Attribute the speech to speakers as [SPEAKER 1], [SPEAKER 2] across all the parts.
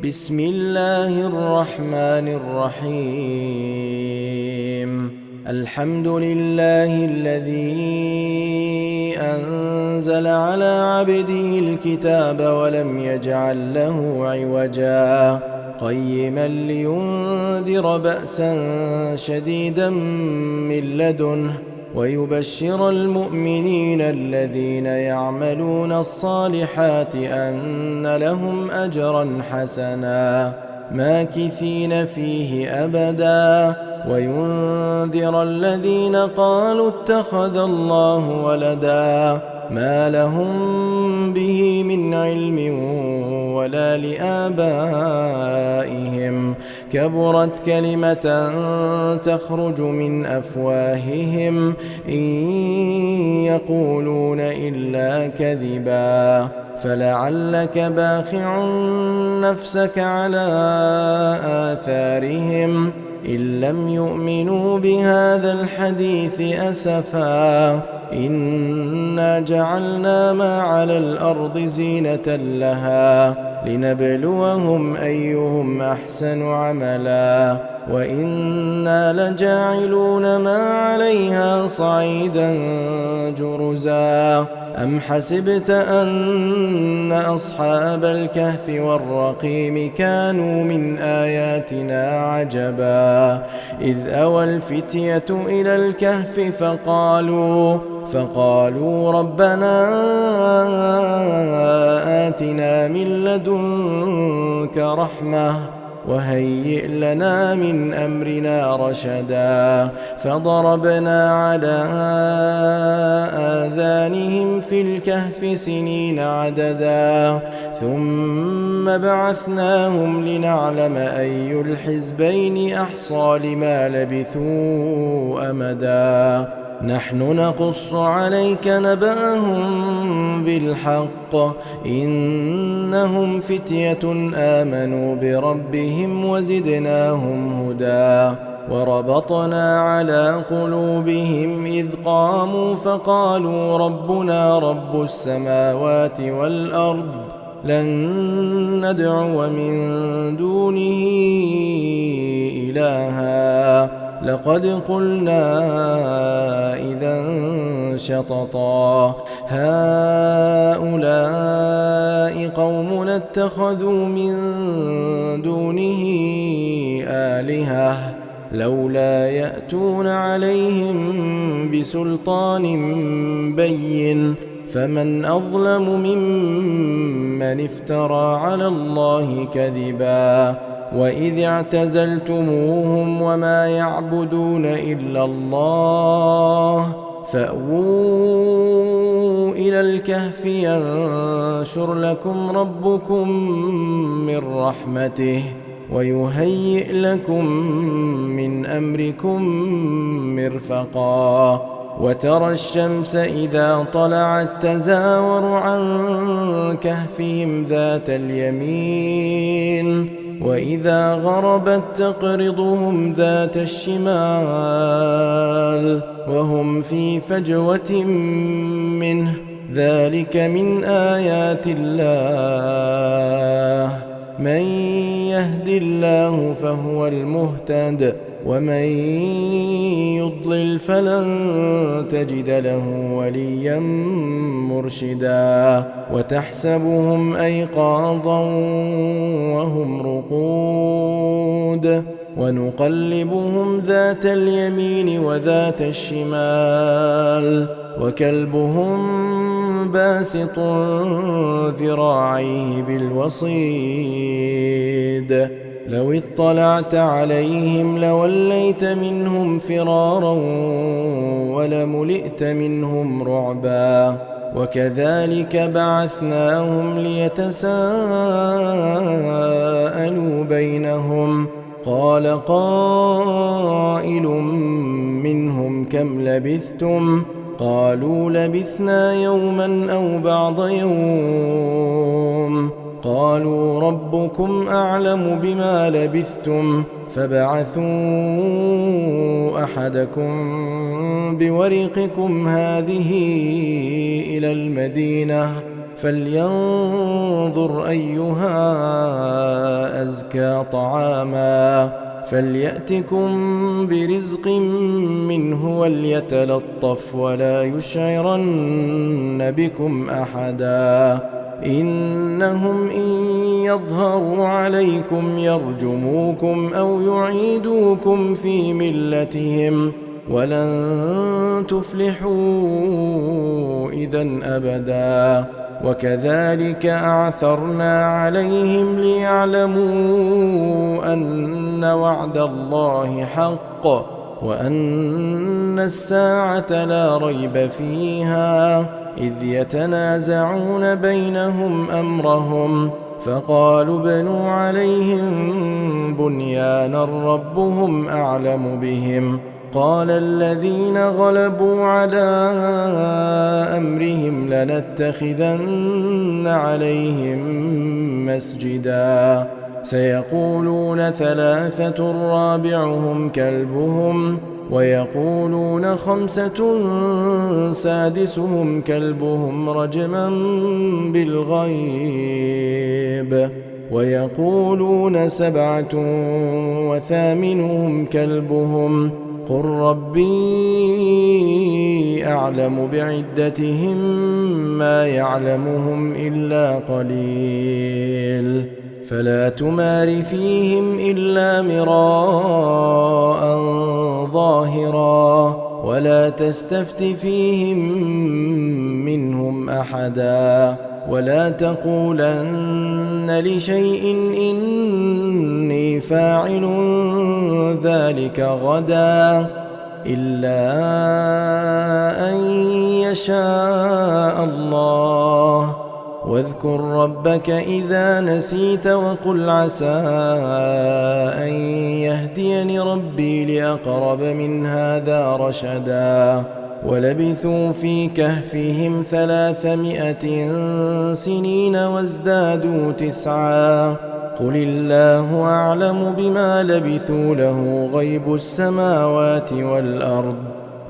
[SPEAKER 1] بسم الله الرحمن الرحيم. الحمد لله الذي أنزل على عبده الكتاب ولم يجعل له عوجا قيما لينذر بأسا شديدا من لدنه ويبشر المؤمنين الذين يعملون الصالحات أن لهم أجرا حسنا ماكثين فيه أبدا وينذر الذين قالوا اتخذ الله ولدا ما لهم به من علم ولا لآبائهم كبرت كلمة تخرج من أفواههم إن يقولون إلا كذبا فلعلك باخع نفسك على آثارهم إن لم يؤمنوا بهذا الحديث أسفا إنا جعلنا ما على الأرض زينة لها لنبلوهم أيهم أحسن عملا وإنا لجاعلون ما عليها صعيدا جرزا أم حسبت أن أصحاب الكهف والرقيم كانوا من آياتنا عجبا إذ أوى الفتية إلى الكهف فقالوا ربنا آتنا من لدنك رحمة وهيئ لنا من أمرنا رشدا فضربنا على آذانهم في الكهف سنين عددا ثم بعثناهم لنعلم أي الحزبين أحصى لما لبثوا أمدا نحن نقص عليك نبأهم بالحق إنهم فتية آمنوا بربهم وزدناهم هدى وربطنا على قلوبهم إذ قاموا فقالوا ربنا رب السماوات والأرض لن ندعو من دونه إلها لقد قلنا إذا شططا هؤلاء قومنا اتخذوا من دونه آلهة لولا يأتون عليهم بسلطان بين فمن أظلم ممن افترى على الله كذبا وإذ اعتزلتموهم وما يعبدون إلا الله فأووا إلى الكهف ينشر لكم ربكم من رحمته ويهيئ لكم من أمركم مرفقا وترى الشمس إذا طلعت تزاور عن كهفهم ذات اليمين وإذا غربت تقرضهم ذات الشمال وهم في فجوة منه ذلك من آيات الله من يهد الله فهو المهتد ومن يضلل فلن تجد له وليا مرشدا وتحسبهم أيقاظا وهم رقود ونقلبهم ذات اليمين وذات الشمال وكلبهم باسط ذراعيه بالوصيد لو اطلعت عليهم لوليت منهم فرارا ولملئت منهم رعبا وكذلك بعثناهم ليتساءلوا بينهم قال قائل منهم كم لبثتم قالوا لبثنا يوما أو بعض يوم قالوا ربكم أعلم بما لبثتم فابعثوا أحدكم بورقكم هذه إلى المدينة فلينظر أيها وأزكى طعاما فليأتكم برزق منه وليتلطف ولا يشعرن بكم أحدا إنهم إن يظهروا عليكم يرجموكم أو يعيدوكم في ملتهم ولن تفلحوا إذن أبدا وكذلك أعثرنا عليهم ليعلموا أن وعد الله حق وأن الساعة لا ريب فيها إذ يتنازعون بينهم أمرهم فقالوا ابنوا عليهم بنيانا ربهم أعلم بهم قال الذين غلبوا على أمرهم لنتخذن عليهم مسجدا سيقولون ثلاثة رابعهم كلبهم ويقولون خمسة سادسهم كلبهم رجما بالغيب ويقولون سبعة وثامنهم كلبهم قل ربي أعلم بعدتهم ما يعلمهم إلا قليل فلا تمار فيهم إلا مراء ظاهرا ولا تستفت فيهم منهم أحدا ولا تقولن لشيء إني فاعل ذلك غدا إلا أن يشاء الله واذكر ربك إذا نسيت وقل عسى أن يهديني ربي لأقرب من هذا رشدا ولبثوا في كهفهم 300 سنين وازدادوا 9 قل الله أعلم بما لبثوا له غيب السماوات والأرض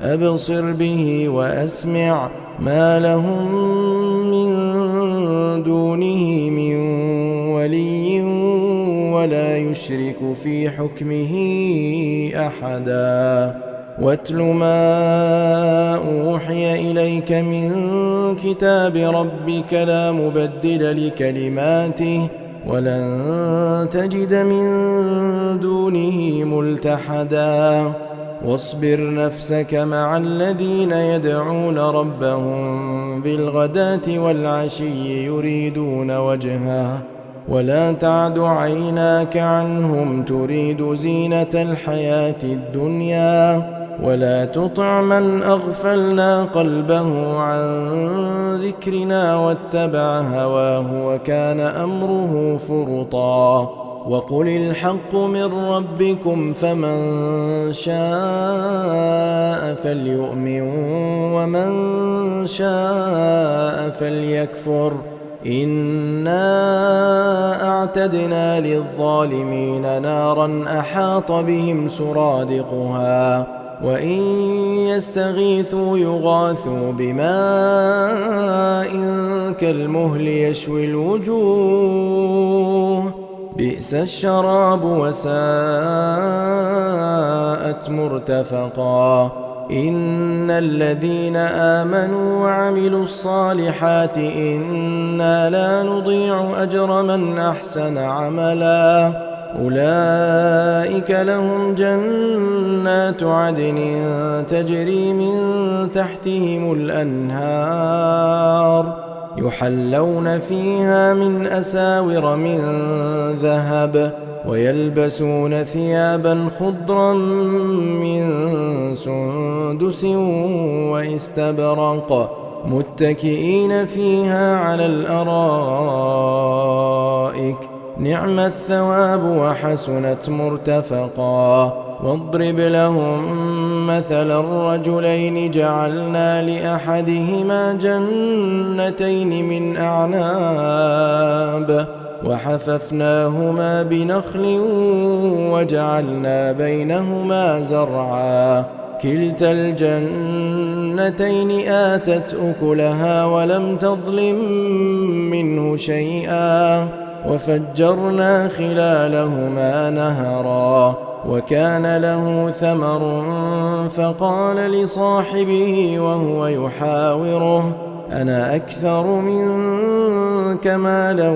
[SPEAKER 1] أبصر به وأسمع ما لهم من دونه من ولي ولا يشرك في حكمه أحدا واتل ما أوحي إليك من كتاب ربك لا مبدل لكلماته ولن تجد من دونه ملتحدا واصبر نفسك مع الذين يدعون ربهم بالغداة والعشي يريدون وجهه ولا تعد عيناك عنهم تريد زينة الحياة الدنيا ولا تطع من أغفلنا قلبه عن ذكرنا واتبع هواه وكان أمره فرطا وقل الحق من ربكم فمن شاء فليؤمن ومن شاء فليكفر إنا أعتدنا للظالمين نارا أحاط بهم سرادقها وإن يستغيثوا يغاثوا بماء كالمهل يشوي الوجوه بئس الشراب وساءت مرتفقا إن الذين آمنوا وعملوا الصالحات إنا لا نضيع أجر من أحسن عملا أولئك لهم جنات عدن تجري من تحتهم الأنهار يحلون فيها من أساور من ذهب ويلبسون ثيابا خضرا من سندس واستبرق متكئين فيها على الأرائك نعم الثواب وحسنت مرتفقا واضرب لهم مثل الرجلين جعلنا لأحدهما جنتين من أعناب وحففناهما بنخل وجعلنا بينهما زرعا كلتا الجنتين آتت أكلها ولم تظلم منه شيئا وفجرنا خلالهما نهرا وكان له ثمر فقال لصاحبه وهو يحاوره أنا أكثر منك مالا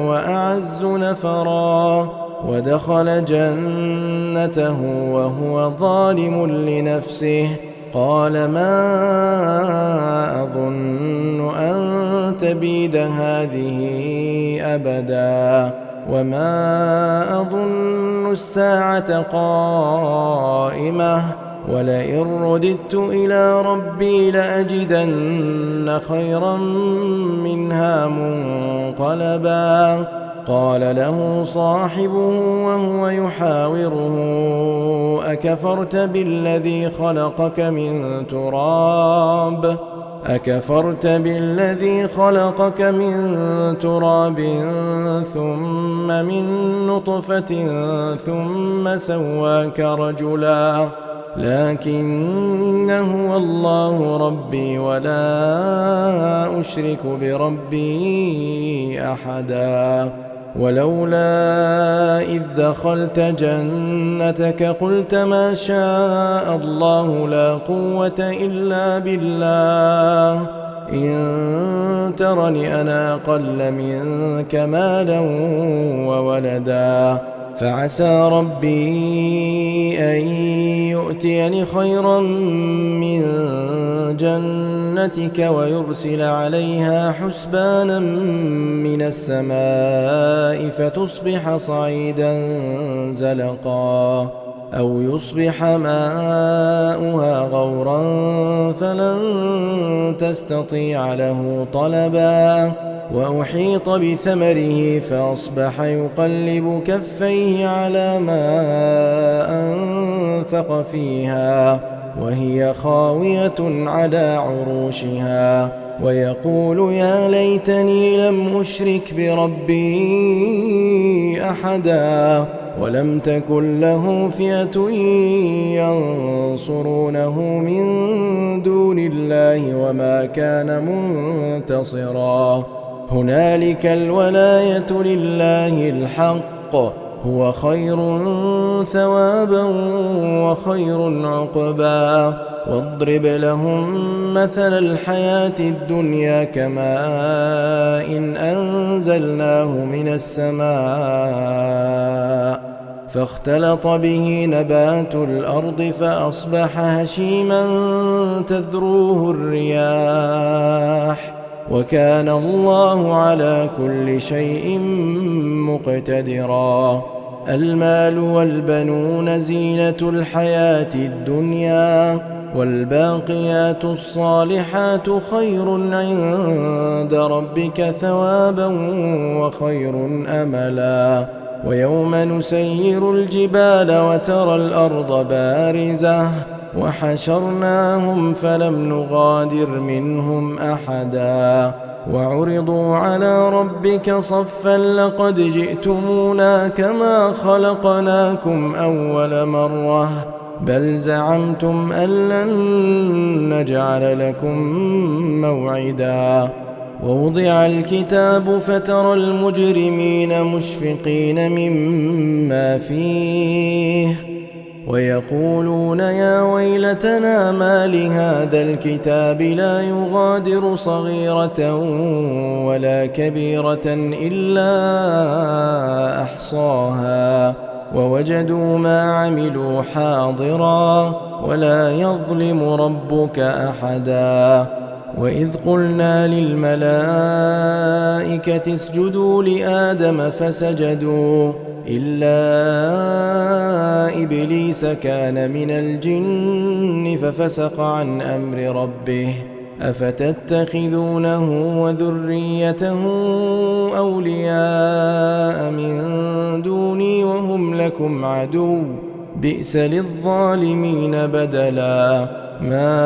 [SPEAKER 1] وأعز نفرا ودخل جنته وهو ظالم لنفسه قال ما أظن أن تبيد هذه أبدا وما أظن الساعة قائمة ولئن رددت إلى ربي لأجدن خيرا منها منقلبا قال له صاحبه وهو يحاوره أكفرت بالذي خلقك من تراب ثم من نطفة ثم سواك رجلا لكن هو الله ربي ولا أشرك بربي أحدا ولولا إذ دخلت جنتك قلت ما شاء الله لا قوة إلا بالله إن ترني أنا أقل منك مالا وولدا فعسى ربي أن يؤتيني خيرا من جنتك ويرسل عليها حسبانا من السماء فتصبح صعيدا زلقا أو يصبح ماؤها غورا فلن تستطيع له طلبا وأحيط بثمره فأصبح يقلب كفيه على ما أنفق فيها وهي خاوية على عروشها ويقول يا ليتني لم أشرك بربي أحدا ولم تكن له فئة ينصرونه من دون الله وما كان منتصرا هنالك الولاية لله الحق هو خير ثوابا وخير عقبا واضرب لهم مثل الحياة الدنيا كماء إن أنزلناه من السماء فاختلط به نبات الأرض فأصبح هشيما تذروه الرياح وكان الله على كل شيء مقتدرا المال والبنون زينة الحياة الدنيا والباقيات الصالحات خير عند ربك ثوابا وخير أملا ويوم نسير الجبال وترى الأرض بارزة وحشرناهم فلم نغادر منهم أحدا وعرضوا على ربك صفا لقد جئتمونا كما خلقناكم أول مرة بل زعمتم أن لن نجعل لكم موعدا ووضع الكتاب فترى المجرمين مشفقين مما فيه ويقولون يا ويلتنا ما لهذا الكتاب لا يغادر صغيرة ولا كبيرة إلا أحصاها ووجدوا ما عملوا حاضرا ولا يظلم ربك أحدا وإذ قلنا للملائكة اسجدوا لآدم فسجدوا إلا إبليس كان من الجن ففسق عن أمر ربه أفتتخذونه وذريته أولياء من دوني وهم لكم عدو بئس للظالمين بدلا ما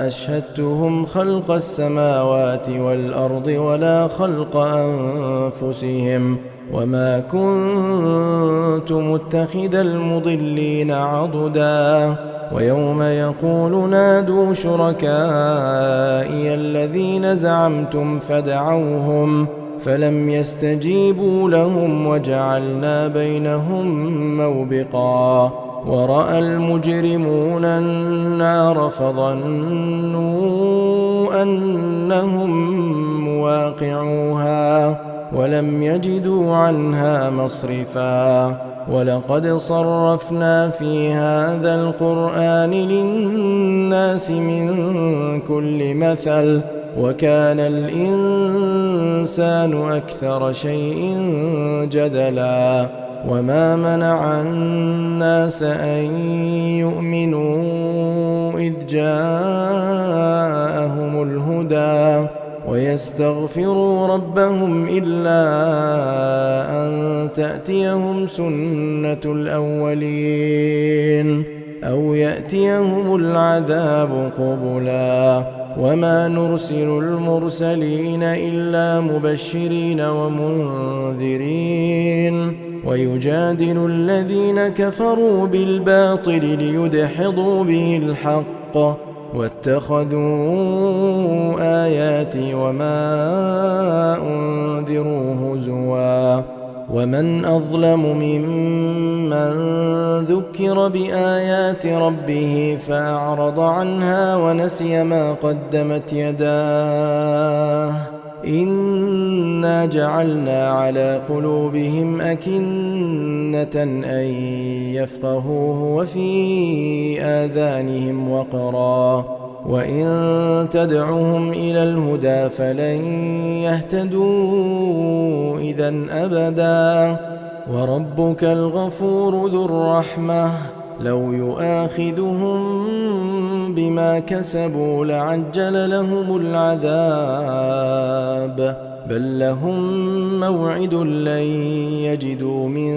[SPEAKER 1] أشهدتهم خلق السماوات والأرض ولا خلق أنفسهم وما كنت متخذ المضلين عضدا ويوم يقول نادوا شركائي الذين زعمتم فلم يستجيبوا لهم وجعلنا بينهم موبقا ورأى المجرمون النار فظنوا أنهم مواقعوها ولم يجدوا عنها مصرفا ولقد صرفنا في هذا القرآن للناس من كل مثل وكان الإنسان أكثر شيء جدلا وما منع الناس أن يؤمنوا إذ جاءهم الهدى ويستغفروا ربهم إلا أن تأتيهم سنة الأولين أو يأتيهم العذاب قبلا وما نرسل المرسلين إلا مبشرين ومنذرين ويجادل الذين كفروا بالباطل ليدحضوا به الحق واتخذوا آياتي وما أنذروا هزوا ومن أظلم ممن ذكر بآيات ربه فأعرض عنها ونسي ما قدمت يداه إنا جعلنا على قلوبهم أكنة أن يفقهوه وفي آذانهم وقرا وإن تدعهم إلى الهدى فلن يهتدوا إذن أبدا وربك الغفور ذو الرحمة لو يؤاخذهم بما كسبوا لعجل لهم العذاب بل لهم موعد لن يجدوا من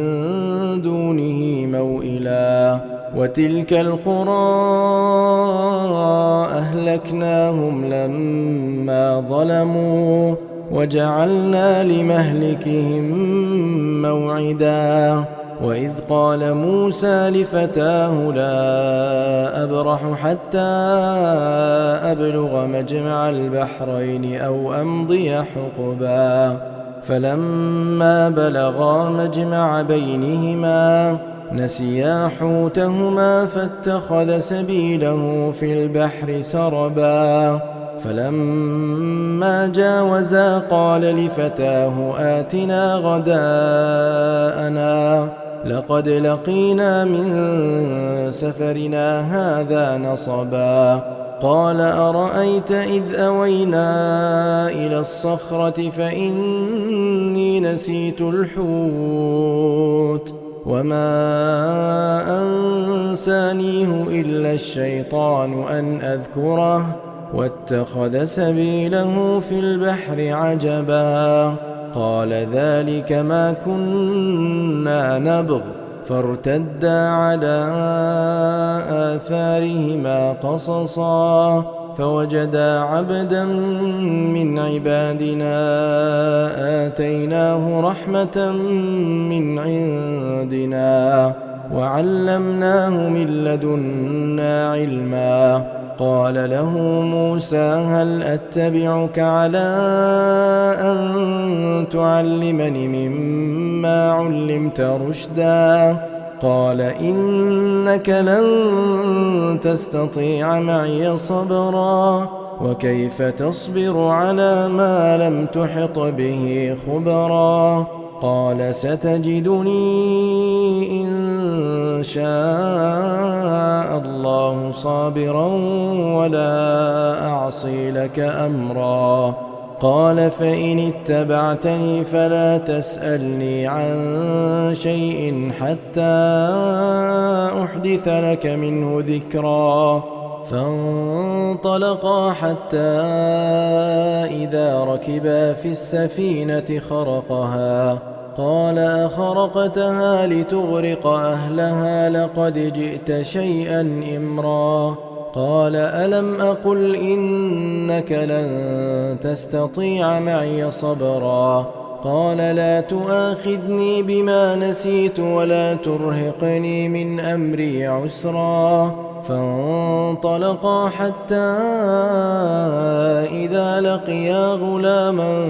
[SPEAKER 1] دونه موئلا وتلك القرى أهلكناهم لما ظلموا وجعلنا لمهلكهم موعدا وإذ قال موسى لفتاه لا أبرح حتى أبلغ مجمع البحرين أو أمضي حقبا فلما بلغا مجمع بينهما نسيا حوتهما فاتخذ سبيله في البحر سربا فلما جاوزا قال لفتاه آتنا غداءنا لقد لقينا من سفرنا هذا نصبا قال أرأيت إذ أوينا إلى الصخرة فإني نسيت الحوت وما أنسانيه إلا الشيطان أن أذكره واتخذ سبيله في البحر عجبا قال ذلك ما كنا نبغ فارتدا على آثارهما قصصا فوجدا عبدا من عبادنا آتيناه رحمة من عندنا وعلمناه من لدنا علما قال له موسى هل أتبعك على أن تعلمني مما علمت رشدا قال إنك لن تستطيع معي صبرا وكيف تصبر على ما لم تحط به خبرا قال ستجدني إن شاء الله صابرا ولا أعصي لك أمرا قال فإن اتبعتني فلا تسألني عن شيء حتى أحدث لك منه ذكرا فانطلقا حتى إذا ركبا في السفينة خرقها قال أخرقتها لتغرق أهلها لقد جئت شيئا إمرا قال ألم أقل إنك لن تستطيع معي صبرا قال لا تؤاخذني بما نسيت ولا ترهقني من أمري عسرا فانطلقا حتى إذا لقيا غلاما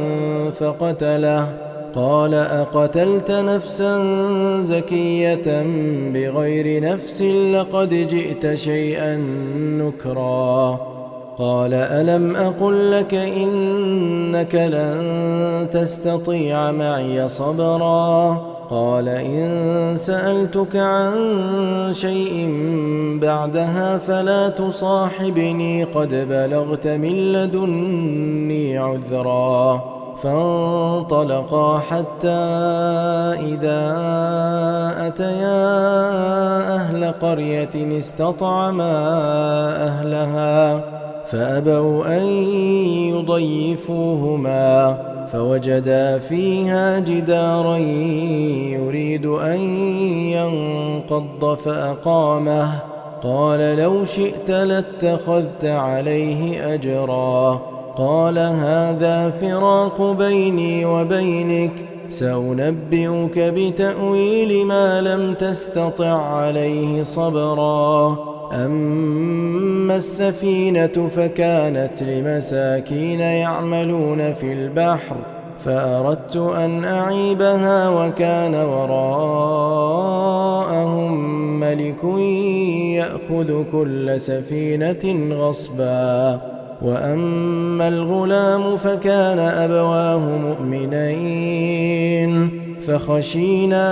[SPEAKER 1] فقتله قال أقتلت نفسا زكية بغير نفس لقد جئت شيئا نكرا قال ألم أقل لك إنك لن تستطيع معي صبرا قال إن سألتك عن شيء بعدها فلا تصاحبني قد بلغت من لدني عذرا فانطلقا حتى إذا أتيا أهل قرية استطعما أهلها فأبوا أن يضيفوهما فوجدا فيها جدارا يريد أن ينقض فأقامه قال لو شئت لاتخذت عليه أجرا قال هذا فراق بيني وبينك سأنبئك بتأويل ما لم تستطع عليه صبرا أما السفينة فكانت لمساكين يعملون في البحر فأردت أن أعيبها وكان وراءهم ملك يأخذ كل سفينة غصبا وأما الغلام فكان أبواه مؤمنين فخشينا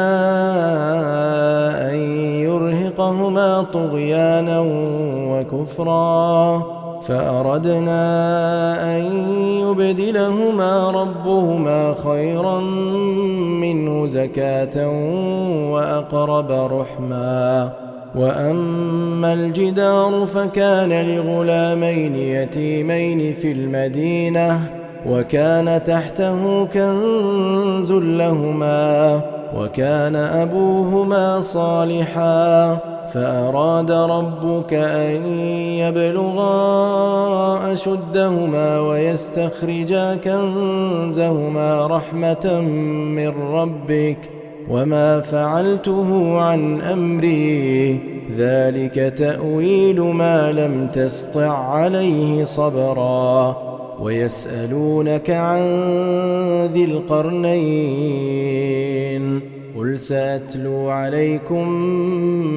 [SPEAKER 1] أن يرهقهما طغيانا وكفرا فأردنا أن يبدلهما ربهما خيرا منه زكاة وأقرب رحما وأما الجدار فكان لغلامين يتيمين في المدينة وكان تحته كنز لهما وكان أبوهما صالحا فأراد ربك أن يبلغا أشدهما ويستخرجا كنزهما رحمة من ربك وما فعلته عن أمري ذلك تأويل ما لم تسطع عليه صبرا ويسألونك عن ذي القرنين قل سأتلو عليكم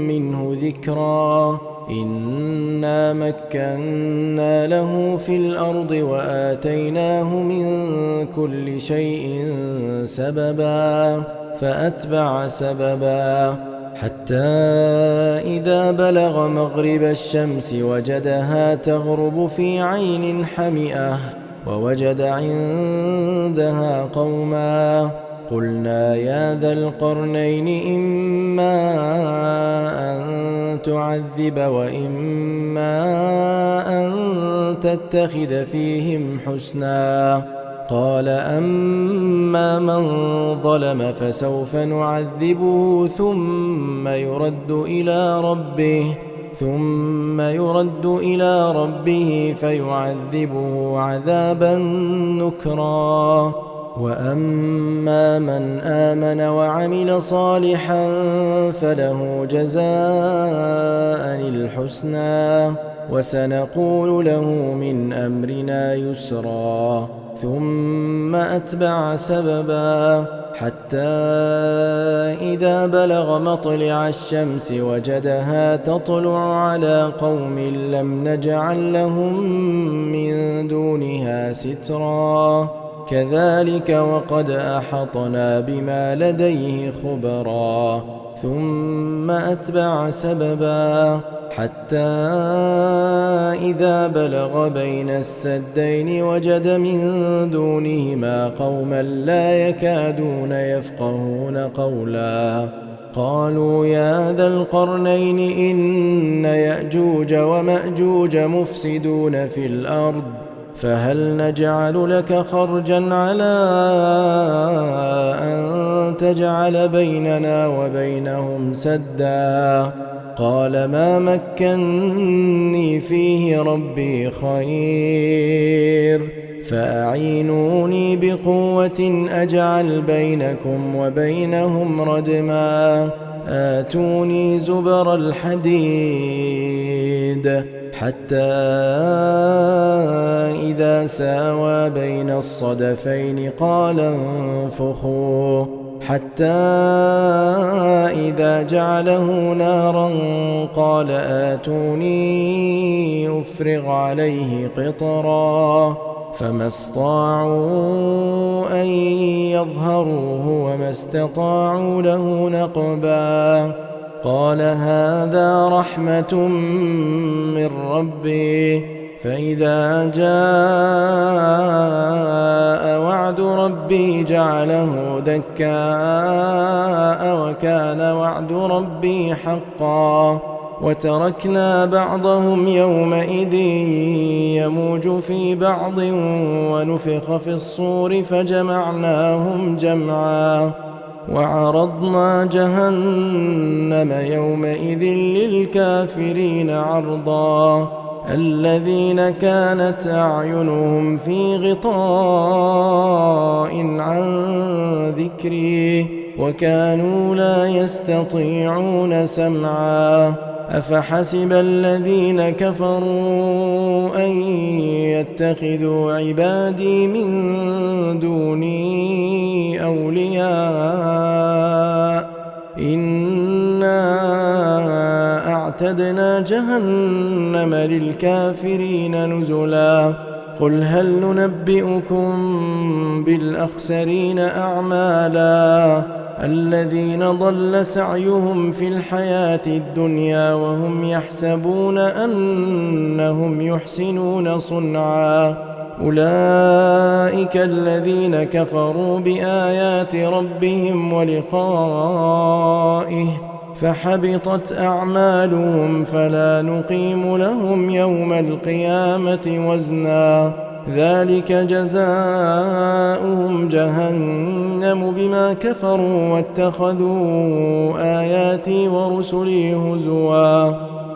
[SPEAKER 1] منه ذكرا إنا مكنا له في الأرض وآتيناه من كل شيء سببا فأتبع سببا حتى إذا بلغ مغرب الشمس وجدها تغرب في عين حمئة ووجد عندها قوما قلنا يا ذا القرنين إما أن تعذب وإما أن تتخذ فيهم حسنا قال أما من ظلم فسوف نعذبه ثم يرد إلى ربه فيعذبه عذابا نكرا وأما من آمن وعمل صالحا فله جزاء الحسنى وسنقول له من أمرنا يسرا ثم أتبع سببا حتى إذا بلغ مطلع الشمس وجدها تطلع على قوم لم نجعل لهم من دونها سترا كذلك وقد أحطنا بما لديه خبرا ثم أتبع سببا حتى إذا بلغ بين السدين وجد من دونهما قوما لا يكادون يفقهون قولا قالوا يا ذا القرنين إن يأجوج ومأجوج مفسدون في الأرض فهل نجعل لك خرجا على أن تجعل بيننا وبينهم سدا قال ما مكني فيه ربي خير فأعينوني بقوة أجعل بينكم وبينهم ردما آتوني زبر الحديد حتى إذا ساوى بين الصدفين قال انفخوا حتى إذا جعله نارا قال آتوني أفرغ عليه قطرا فما استطاعوا أن يظهروه وما استطاعوا له نقبا قال هذا رحمة من ربي فإذا جاء وعد ربي جعله دكاء وكان وعد ربي حقا وتركنا بعضهم يومئذ يموج في بعض ونفخ في الصور فجمعناهم جمعا وعرضنا جهنم يومئذ للكافرين عرضا الذين كانت أعينهم في غطاء عن ذكري وكانوا لا يستطيعون سمعا أفحسب الذين كفروا أن يتخذوا عبادي من دوني أولياء إنا أعتدنا جهنم للكافرين نزلا قل هل ننبئكم بالأخسرين أعمالا الذين ضل سعيهم في الحياة الدنيا وهم يحسبون أنهم يحسنون صنعا أولئك الذين كفروا بآيات ربهم ولقائه فحبطت أعمالهم فلا نقيم لهم يوم القيامة وزنا ذلك جزاؤهم جهنم بما كفروا واتخذوا آياتي ورسلي هزوا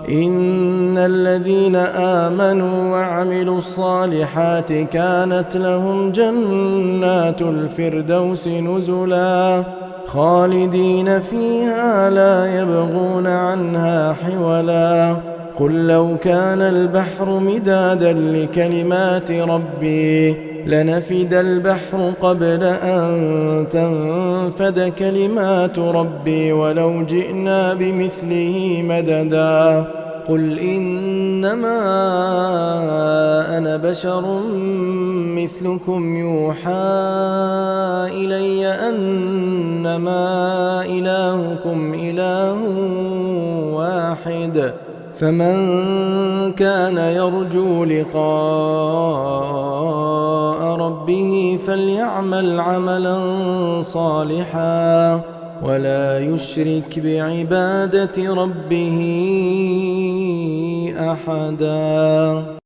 [SPEAKER 1] إن الذين آمنوا وعملوا الصالحات كانت لهم جنات الفردوس نزلا خالدين فيها لا يبغون عنها حولا قل لو كان البحر مدادا لكلمات ربي لنفد البحر قبل أن تنفد كلمات ربي ولو جئنا بمثله مددا قل إنما أنا بشر مثلكم يوحى إلي أنما إلهكم إله واحد فمن كان يرجو لقاء ربه فليعمل عملا صالحا ولا يشرك بعبادة ربه أحدا.